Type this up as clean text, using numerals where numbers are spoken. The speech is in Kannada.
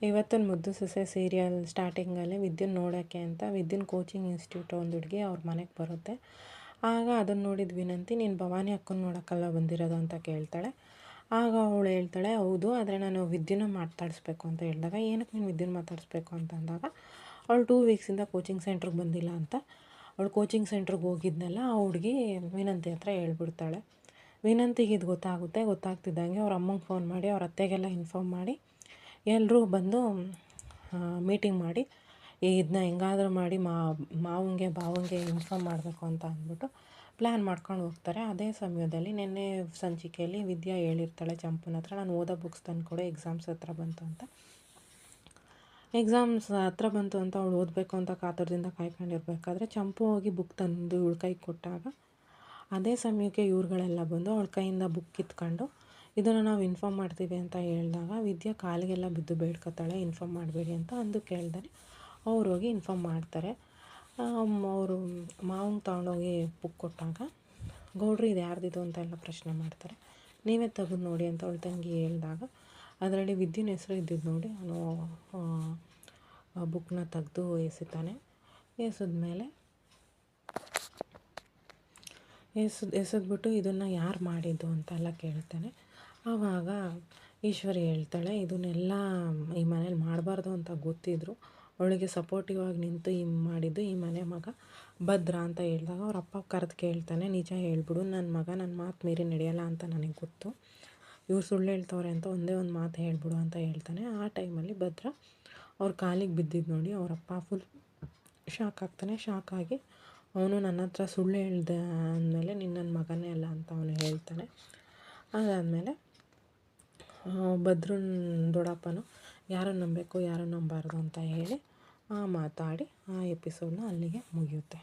ಇವತ್ತಿನ ಮುದ್ದು ಸೊಸೆ ಸೀರಿಯಲ್ ಸ್ಟಾರ್ಟಿಂಗಲ್ಲಿ ವಿದ್ಯುನ್ ನೋಡೋಕ್ಕೆ ಅಂತ ವಿದ್ಯುನ್ ಕೋಚಿಂಗ್ ಇನ್ಸ್ಟಿಟ್ಯೂಟ್ ಒಂದು ಹುಡುಗಿ ಅವ್ರ ಮನೆಗೆ ಬರುತ್ತೆ. ಆಗ ಅದನ್ನು ನೋಡಿದ ವಿನಂತಿ, ನೀನು ಭವಾನಿ ಅಕ್ಕನ ನೋಡೋಕ್ಕಲ್ಲ ಬಂದಿರೋದು ಅಂತ ಕೇಳ್ತಾಳೆ. ಆಗ ಅವಳು ಹೇಳ್ತಾಳೆ, ಹೌದು, ಆದರೆ ನಾನು ವಿದ್ಯುನ ಮಾತಾಡಿಸ್ಬೇಕು ಅಂತ ಹೇಳಿದಾಗ, ಏನಕ್ಕೆ ನೀನು ವಿದ್ಯುನ್ ಮಾತಾಡಿಸ್ಬೇಕು ಅಂತ ಅಂದಾಗ, ಅವಳು 2 ವೀಕ್ಸಿಂದ ಕೋಚಿಂಗ್ ಸೆಂಟ್ರಿಗೆ ಬಂದಿಲ್ಲ ಅಂತ. ಅವಳು ಕೋಚಿಂಗ್ ಸೆಂಟ್ರಿಗೆ ಹೋಗಿದ್ನೆಲ್ಲ ಆ ಹುಡುಗಿ ವಿನಂತಿ ಹತ್ರ ಹೇಳ್ಬಿಡ್ತಾಳೆ. ವಿನಂತಿಗೆ ಇದು ಗೊತ್ತಾಗ್ತಿದ್ದಂಗೆ ಅವ್ರ ಅಮ್ಮಂಗೆ ಫೋನ್ ಮಾಡಿ ಅವ್ರ ಅತ್ತೆಗೆಲ್ಲ ಇನ್ಫಾರ್ಮ್ ಮಾಡಿ ಎಲ್ಲರೂ ಬಂದು ಮೀಟಿಂಗ್ ಮಾಡಿ ಇದನ್ನ ಹೆಂಗಾದರೂ ಮಾಡಿ ಮಾವಂಗೆ ಭಾವಂಗೆ ಇನ್ಫಾರ್ಮ್ ಮಾಡಬೇಕು ಅಂತ ಅಂದ್ಬಿಟ್ಟು ಪ್ಲ್ಯಾನ್ ಮಾಡ್ಕೊಂಡು ಹೋಗ್ತಾರೆ. ಅದೇ ಸಮಯದಲ್ಲಿ ನಿನ್ನೆ ಸಂಚಿಕೆಯಲ್ಲಿ ವಿದ್ಯಾ ಹೇಳಿರ್ತಾಳೆ ಚಂಪುನ ಹತ್ರ, ನಾನು ಓದೋ ಬುಕ್ಸ್ ತಂದುಕೊಡು, ಎಕ್ಸಾಮ್ಸ್ ಹತ್ರ ಬಂತು ಅಂತ. ಎಕ್ಸಾಮ್ಸ್ ಹತ್ರ ಬಂತು ಅಂತ ಅವಳು ಓದಬೇಕು ಅಂತ ಕಾತರದಿಂದ ಕಾಯ್ಕೊಂಡಿರ್ಬೇಕಾದ್ರೆ ಚಂಪು ಹೋಗಿ ಬುಕ್ ತಂದು ಇವಳ ಕೈಗೆ ಕೊಟ್ಟಾಗ ಅದೇ ಸಮಯಕ್ಕೆ ಇವ್ರುಗಳೆಲ್ಲ ಬಂದು ಅವಳ ಕೈಯಿಂದ ಬುಕ್ ಕಿತ್ಕೊಂಡು ಇದನ್ನು ನಾವು ಇನ್ಫಾರ್ಮ್ ಮಾಡ್ತೀವಿ ಅಂತ ಹೇಳಿದಾಗ ವಿದ್ಯಾ ಕಾಲಿಗೆಲ್ಲ ಬಿದ್ದು ಬೇಡ್ಕೊತಾಳೆ, ಇನ್ಫಾರ್ಮ್ ಮಾಡಬೇಡಿ ಅಂತ. ಅಂದು ಕೇಳ್ದಾನೆ ಅವ್ರು ಹೋಗಿ ಇನ್ಫಾರ್ಮ್ ಮಾಡ್ತಾರೆ. ಅವರು ಮಾವಂಗೆ ತೊಗೊಂಡೋಗಿ ಬುಕ್ ಕೊಟ್ಟಾಗ ಗೌಡ್ರು ಇದು ಯಾರ್ದಿದು ಅಂತ ಎಲ್ಲ ಪ್ರಶ್ನೆ ಮಾಡ್ತಾರೆ. ನೀವೇ ತೆಗೆದು ನೋಡಿ ಅಂತ ಅವಳ ತಂಗಿ ಹೇಳಿದಾಗ ಅದರಲ್ಲಿ ವಿದ್ಯುನ್ ಹೆಸರು ಇದ್ದಿದ್ದು ನೋಡಿ ಅವನು ಬುಕ್ನ ತೆಗೆದು ಎಸಿತಾನೆ. ಎಸೆದ್ಮೇಲೆ ಎಸೆದ್ಬಿಟ್ಟು ಇದನ್ನು ಯಾರು ಮಾಡಿದ್ದು ಅಂತೆಲ್ಲ ಕೇಳ್ತಾನೆ. ಆವಾಗ ಈಶ್ವರಿ ಹೇಳ್ತಾಳೆ, ಇದನ್ನೆಲ್ಲ ಈ ಮನೇಲಿ ಮಾಡಬಾರ್ದು ಅಂತ ಗೊತ್ತಿದ್ರು ಅವಳಿಗೆ ಸಪೋರ್ಟಿವ್ ಆಗಿ ನಿಂತು ಮಾಡಿದ್ದು ಈ ಮನೆ ಮಗ ಭದ್ರ ಅಂತ ಹೇಳಿದಾಗ ಅವ್ರ ಅಪ್ಪ ಕರೆದು ಕೇಳ್ತಾನೆ, ನಿಜ ಹೇಳ್ಬಿಡು, ನನ್ನ ಮಗ ನನ್ನ ಮಾತು ಮೀರಿ ನಡೆಯಲ್ಲ ಅಂತ ನನಗೆ ಗೊತ್ತು, ಇವ್ರು ಸುಳ್ಳು ಹೇಳ್ತವ್ರೆ ಅಂತ ಒಂದೇ ಒಂದು ಮಾತು ಹೇಳ್ಬಿಡು ಅಂತ ಹೇಳ್ತಾನೆ. ಆ ಟೈಮಲ್ಲಿ ಭದ್ರ ಅವ್ರ ಕಾಲಿಗೆ ಬಿದ್ದಿದ್ದು ನೋಡಿ ಅವರಪ್ಪ ಫುಲ್ ಶಾಕ್ ಆಗ್ತಾನೆ. ಶಾಕಾಗಿ ಅವನು ನನ್ನ ಹತ್ರ ಸುಳ್ಳು ಹೇಳ್ದೆ ಅಂದಮೇಲೆ ನೀನು ನನ್ನ ಮಗನೇ ಅಲ್ಲ ಅಂತ ಅವನು ಹೇಳ್ತಾನೆ. ಅದಾದಮೇಲೆ ಭದ್ರನ ದೊಡ್ಡಪ್ಪನು ಯಾರನ್ನು ನಂಬಬೇಕು ಯಾರನ್ನು ನಂಬಾರ್ದು ಅಂತ ಹೇಳಿ ಮಾತಾಡಿ ಆ ಎಪಿಸೋಡ್ನ ಅಲ್ಲಿಗೆ ಮುಗಿಯುತ್ತೆ.